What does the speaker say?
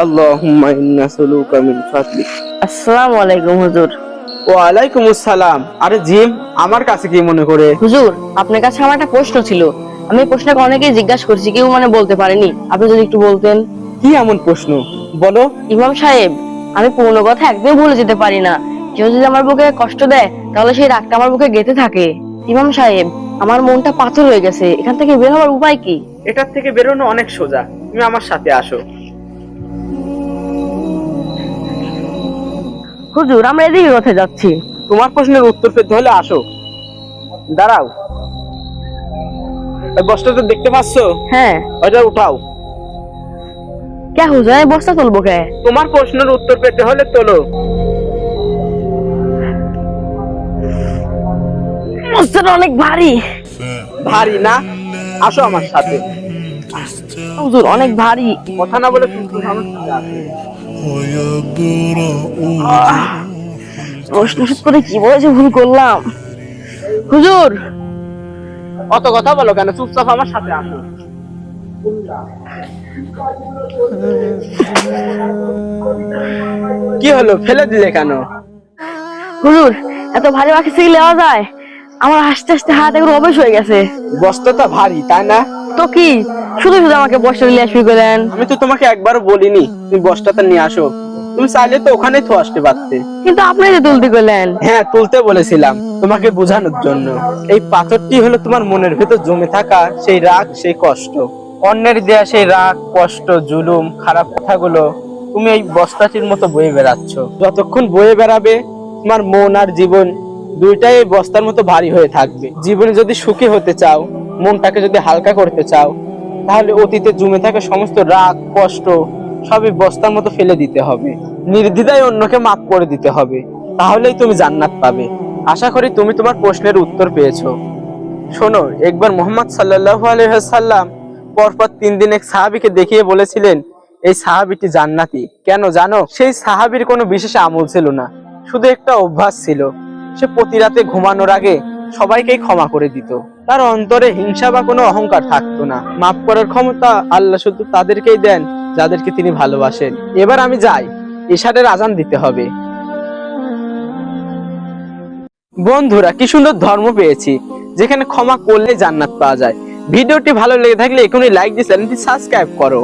আল্লাহুম্মা ইন্না নাসআলুকা মিন ফাদলিক। আসসালামু আলাইকুম হুজুর। ওয়া আলাইকুমুস সালাম। আরে জিম, আমার কাছে কি মনে করে? হুজুর, আপনার কাছে আমার একটা প্রশ্ন ছিল। আমি এই প্রশ্নটা অনেকেই জিজ্ঞাসা করছি, কেউ বলতে পারেনি। আপনি যদি একটু বলতেন। কি এমন প্রশ্ন বলো? ইমাম সাহেব, আমি পুরনো কথা একদম ভুলে যেতে পারি না। কেউ যদি আমার বুকে কষ্ট দেয়, তাহলে সেই রাগটা আমার বুকে গেঁথে থাকে। ইমাম সাহেব, আমার মনটা পাথর হয়ে গেছে। এখান থেকে বের হওয়ার উপায় কি? এটার থেকে বেরোনো অনেক সোজা। তুমি আমার সাথে আসো। হুজুর, আমরা এদিকে কোথায় যাচ্ছি? তোমার প্রশ্নের উত্তর পেতে হলে আসো। দাঁড়াও, ওই বস্তাটা দেখতে পাচ্ছো? হ্যাঁ। ওইটা উঠাও। কে হুজুর, আমি বস্তা তুলবো কে? তোমার প্রশ্নের উত্তর পেতে হলে তোলো। বস্তাটা অনেক ভারী। ভারী না? আসো আমার সাথে। হুজুর, অনেক ভারী। কথা না বলে তুমি আমার সাথে আসো। প্রশ্ন করে কি বলেছে, ভুল করলাম। হুজুর, অত কথা বলো কেন? চুপচাপ আমার সাথে আসো। কি হলো, ফেলে দিলে কেন? হুজুর, এত ভারী বাকি থেকে নেওয়া যায়? আমার আস্তে আস্তে হাত একটু অবশ হয়ে গেছে। বস্তাটা ভারী, তাই না? তো কি, শুধু শুধু আমাকে বস্তা নিয়ে আসবি করেন? আমি তো তোমাকে একবারও বলিনি তুমি বস্তাটা নিয়ে আসো। তুমি চাইলে তো ওখানেই তো আসতে পারতে। কিন্তু আপনি যে তুলতে গেলেন। হ্যাঁ, তুলতে বলেছিলাম তোমাকে বোঝানোর জন্য। এই পাথরটি হলো তোমার মনের ভেতর জমে থাকা সেই রাগ, সেই কষ্ট, অন্যের দেয়া সেই রাগ, কষ্ট, জুলুম, খারাপ কথাগুলো তুমি এই বস্তাটির মতো বয়ে বেড়াচ্ছ। যতক্ষণ বয়ে বেড়াবে, তোমার মন আর জীবন দুইটাই এই বস্তার মতো ভারী হয়ে থাকবে। জীবনে যদি সুখী হতে চাও, মনটাকে যদি হালকা করতে চাও, তাহলে অতীতে জমে থাকা সমস্ত রাগ, কষ্ট সবই বস্তার মতো ফেলে দিতে হবে। নির্দ্বিধায় অন্যকে মাফ করে দিতে হবে। তাহলেই তুমি জান্নাত পাবে। আশা করি তুমি তোমার প্রশ্নের উত্তর পেয়েছো। শোনো, একবার মুহাম্মদ সাল্লাল্লাহু আলাইহি ওয়াসাল্লাম পরপর 3 দিন এক সাহাবীকে দেখিয়ে বলেছিলেন, এই সাহাবীটি জান্নাতি। কেন জানো? সেই সাহাবীর কোনো বিশেষ আমল ছিল না, শুধু একটা অভ্যাস ছিল। সে প্রতি রাতে ঘুমানোর আগে সবাইকেই ক্ষমা করে দিত। তার অন্তরে হিংসা বা কোনো অহংকার থাকতো না। মাফ করার ক্ষমতা আল্লাহ শুধু তাদেরকেই দেন যাদেরকে তিনি ভালোবাসেন। এবার আমি যাই, ইশারের আজান দিতে হবে। বন্ধুরা, কি সুন্দর ধর্ম পেয়েছি, যেখানে ক্ষমা করলে জান্নাত পাওয়া যায়। ভিডিওটি ভালো লেগে থাকলে এখনই লাইক দিয়ে চ্যানেলটি সাবস্ক্রাইব করো।